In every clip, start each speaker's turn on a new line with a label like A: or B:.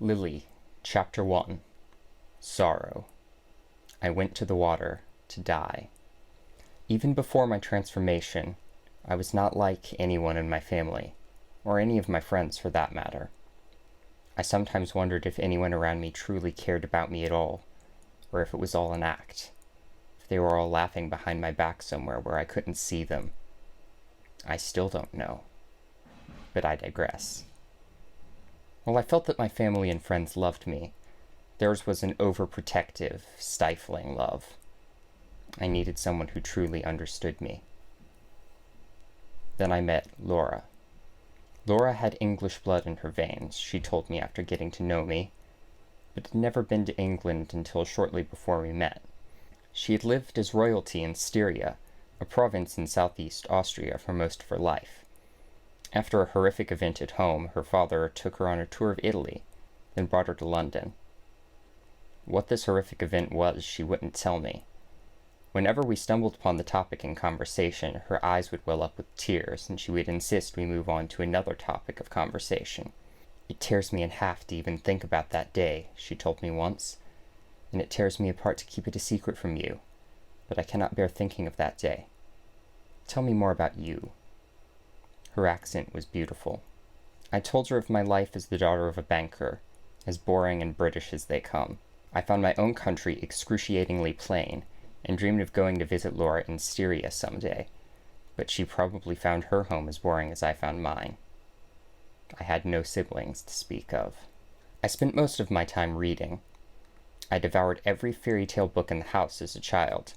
A: Lili, Chapter 1. Sorrow. I went to the water to die. Even before my transformation, I was not like anyone in my family, or any of my friends for that matter. I sometimes wondered if anyone around me truly cared about me at all, or if it was all an act, if they were all laughing behind my back somewhere where I couldn't see them. I still don't know, but I digress. While I felt that my family and friends loved me, theirs was an overprotective, stifling love. I needed someone who truly understood me. Then I met Laura. Laura had English blood in her veins, she told me after getting to know me, but had never been to England until shortly before we met. She had lived as royalty in Styria, a province in southeast Austria, for most of her life. After a horrific event at home, her father took her on a tour of Italy, then brought her to London. What this horrific event was, she wouldn't tell me. Whenever we stumbled upon the topic in conversation, her eyes would well up with tears, and she would insist we move on to another topic of conversation. "It tears me in half to even think about that day," she told me once, "and it tears me apart to keep it a secret from you, but I cannot bear thinking of that day. Tell me more about you." Her accent was beautiful. I told her of my life as the daughter of a banker, as boring and British as they come. I found my own country excruciatingly plain, and dreamed of going to visit Laura in Styria someday, but she probably found her home as boring as I found mine. I had no siblings to speak of. I spent most of my time reading. I devoured every fairy tale book in the house as a child.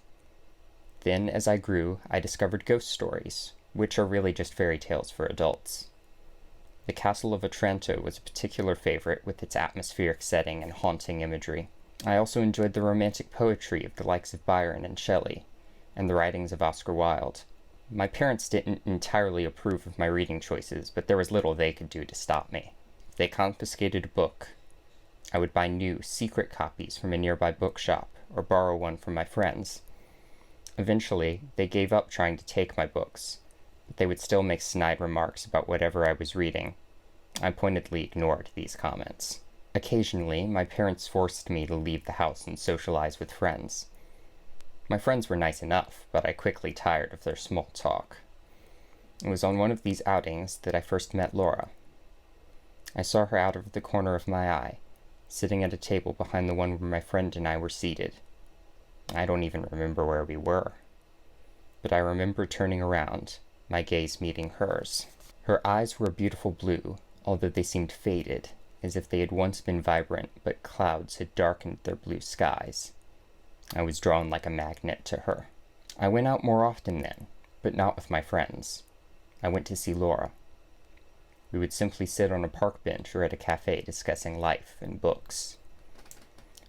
A: Then, as I grew, I discovered ghost stories, which are really just fairy tales for adults. The Castle of Otranto was a particular favorite with its atmospheric setting and haunting imagery. I also enjoyed the romantic poetry of the likes of Byron and Shelley, and the writings of Oscar Wilde. My parents didn't entirely approve of my reading choices, but there was little they could do to stop me. If they confiscated a book, I would buy new, secret copies from a nearby bookshop, or borrow one from my friends. Eventually, they gave up trying to take my books, but they would still make snide remarks about whatever I was reading. I pointedly ignored these comments. Occasionally, my parents forced me to leave the house and socialize with friends. My friends were nice enough, but I quickly tired of their small talk. It was on one of these outings that I first met Laura. I saw her out of the corner of my eye, sitting at a table behind the one where my friend and I were seated. I don't even remember where we were, but I remember turning around, my gaze meeting hers. Her eyes were a beautiful blue, although they seemed faded, as if they had once been vibrant, but clouds had darkened their blue skies. I was drawn like a magnet to her. I went out more often then, but not with my friends. I went to see Laura. We would simply sit on a park bench or at a cafe discussing life and books.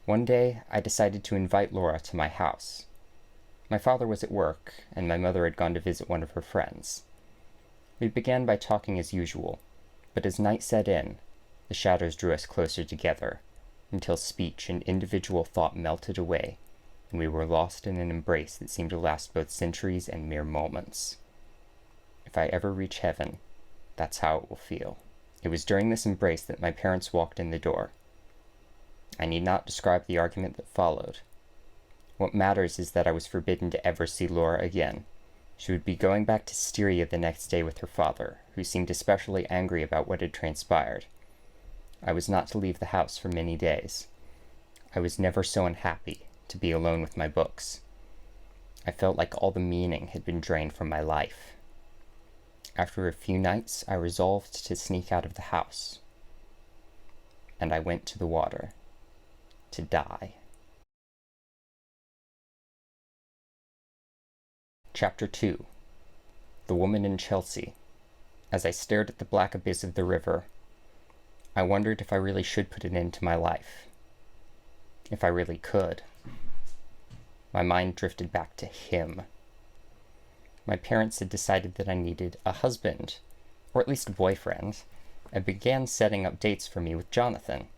A: One day, I decided to invite Laura to my house. My father was at work, and my mother had gone to visit one of her friends. We began by talking as usual, but as night set in, the shadows drew us closer together, until speech and individual thought melted away, and we were lost in an embrace that seemed to last both centuries and mere moments. If I ever reach heaven, that's how it will feel. It was during this embrace that my parents walked in the door. I need not describe the argument that followed. What matters is that I was forbidden to ever see Laura again. She would be going back to Styria the next day with her father, who seemed especially angry about what had transpired. I was not to leave the house for many days. I was never so unhappy to be alone with my books. I felt like all the meaning had been drained from my life. After a few nights, I resolved to sneak out of the house. And I went to the water to die. Chapter 2. The Woman in Chelsea. As I stared at the black abyss of the river, I wondered if I really should put an end to my life. If I really could. My mind drifted back to him. My parents had decided that I needed a husband, or at least a boyfriend, and began setting up dates for me with Jonathan.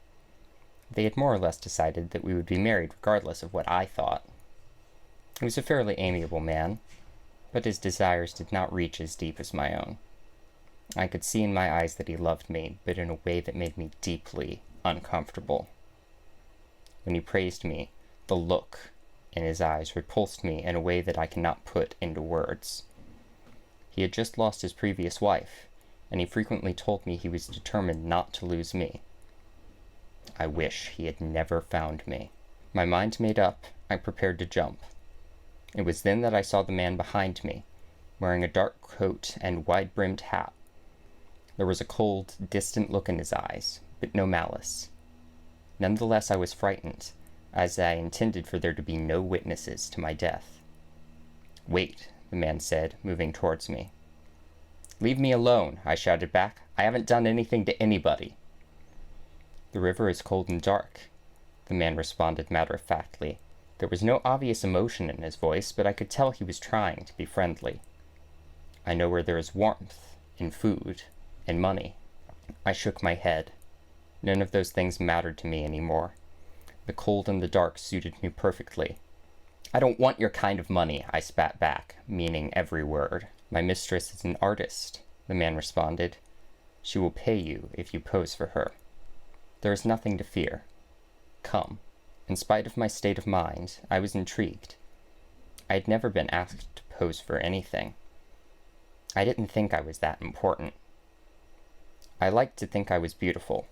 A: They had more or less decided that we would be married regardless of what I thought. He was a fairly amiable man, but his desires did not reach as deep as my own. I could see in my eyes that he loved me, but in a way that made me deeply uncomfortable. When he praised me, the look in his eyes repulsed me in a way that I cannot put into words. He had just lost his previous wife, and he frequently told me he was determined not to lose me. I wish he had never found me. My mind made up, I prepared to jump. It was then that I saw the man behind me, wearing a dark coat and wide-brimmed hat. There was a cold, distant look in his eyes, but no malice. Nonetheless, I was frightened, as I intended for there to be no witnesses to my death. "Wait," the man said, moving towards me. "Leave me alone," I shouted back. "I haven't done anything to anybody." "The river is cold and dark," the man responded matter-of-factly. There was no obvious emotion in his voice, but I could tell he was trying to be friendly. "I know where there is warmth, and food, and money." I shook my head. None of those things mattered to me anymore. The cold and the dark suited me perfectly. "I don't want your kind of money," I spat back, meaning every word. "My mistress is an artist," the man responded. "She will pay you if you pose for her. There is nothing to fear. Come." In spite of my state of mind, I was intrigued. I had never been asked to pose for anything. I didn't think I was that important. I liked to think I was beautiful.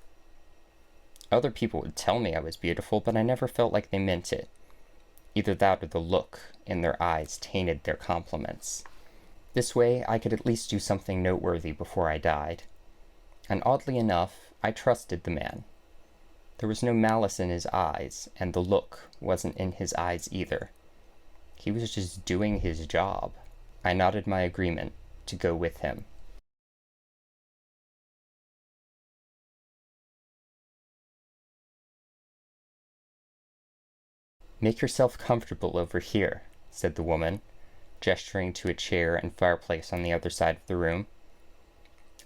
A: Other people would tell me I was beautiful, but I never felt like they meant it. Either that or the look in their eyes tainted their compliments. This way, I could at least do something noteworthy before I died. And oddly enough, I trusted the man. There was no malice in his eyes, and the look wasn't in his eyes either. He was just doing his job. I nodded my agreement to go with him. "Make yourself comfortable over here," said the woman, gesturing to a chair and fireplace on the other side of the room.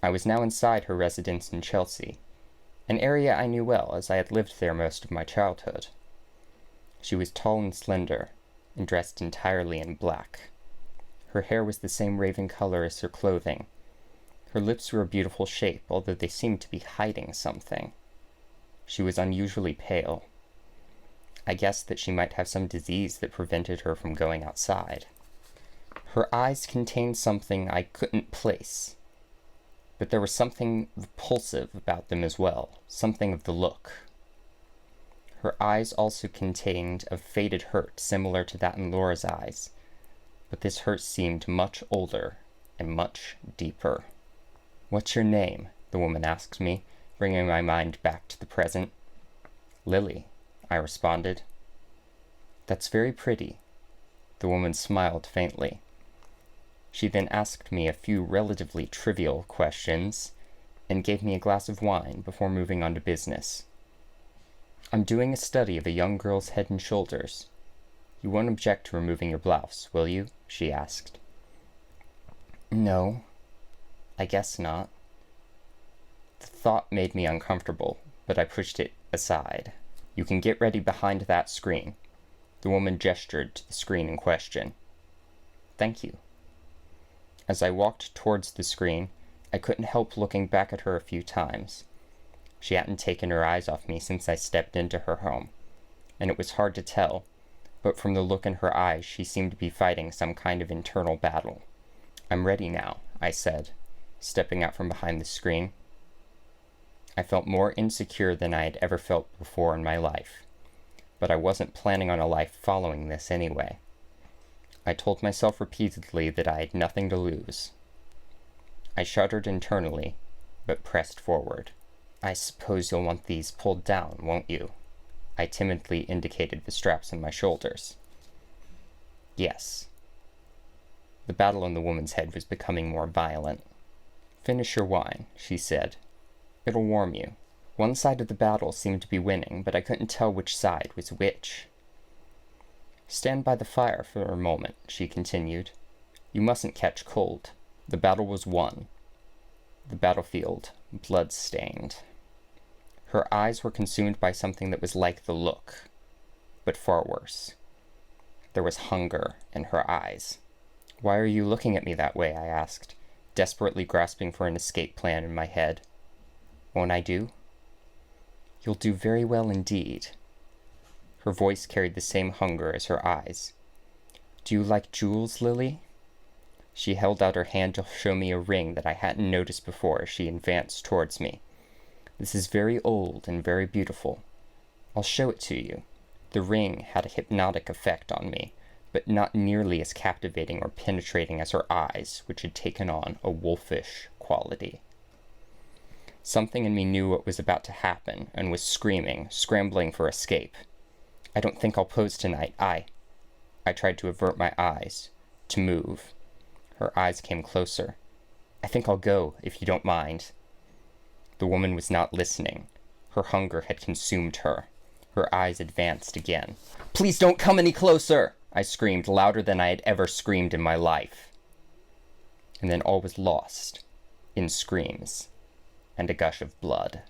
A: I was now inside her residence in Chelsea, an area I knew well, as I had lived there most of my childhood. She was tall and slender, and dressed entirely in black. Her hair was the same raven color as her clothing. Her lips were a beautiful shape, although they seemed to be hiding something. She was unusually pale. I guessed that she might have some disease that prevented her from going outside. Her eyes contained something I couldn't place, but there was something repulsive about them as well, something of the look. Her eyes also contained a faded hurt similar to that in Laura's eyes, but this hurt seemed much older and much deeper. "What's your name?" the woman asked me, bringing my mind back to the present. "Lili," I responded. "That's very pretty." The woman smiled faintly. She then asked me a few relatively trivial questions and gave me a glass of wine before moving on to business. "I'm doing a study of a young girl's head and shoulders. You won't object to removing your blouse, will you?" she asked. "No, I guess not." The thought made me uncomfortable, but I pushed it aside. "You can get ready behind that screen." The woman gestured to the screen in question. "Thank you." As I walked towards the screen, I couldn't help looking back at her a few times. She hadn't taken her eyes off me since I stepped into her home, and it was hard to tell, but from the look in her eyes she seemed to be fighting some kind of internal battle. "I'm ready now," I said, stepping out from behind the screen. I felt more insecure than I had ever felt before in my life, but I wasn't planning on a life following this anyway. I told myself repeatedly that I had nothing to lose. I shuddered internally, but pressed forward. "I suppose you'll want these pulled down, won't you?" I timidly indicated the straps on my shoulders. "Yes." The battle in the woman's head was becoming more violent. "Finish your wine," she said. "It'll warm you." One side of the battle seemed to be winning, but I couldn't tell which side was which. "Stand by the fire for a moment," she continued. "You mustn't catch cold." The battle was won. The battlefield, blood-stained. Her eyes were consumed by something that was like the look, but far worse. There was hunger in her eyes. "Why are you looking at me that way?" I asked, desperately grasping for an escape plan in my head. "Won't I do?" You'll do very well indeed. Her voice carried the same hunger as her eyes. Do you like jewels, Lili? She held out her hand to show me a ring that I hadn't noticed before as she advanced towards me. This is very old and very beautiful. I'll show it to you. The ring had a hypnotic effect on me, but not nearly as captivating or penetrating as her eyes, which had taken on a wolfish quality. Something in me knew what was about to happen and was screaming, scrambling for escape. I don't think I'll pose tonight. I tried to avert my eyes, to move. Her eyes came closer. I think I'll go, if you don't mind. The woman was not listening. Her hunger had consumed her. Her eyes advanced again. Please don't come any closer! I screamed, louder than I had ever screamed in my life. And then all was lost in screams and a gush of blood.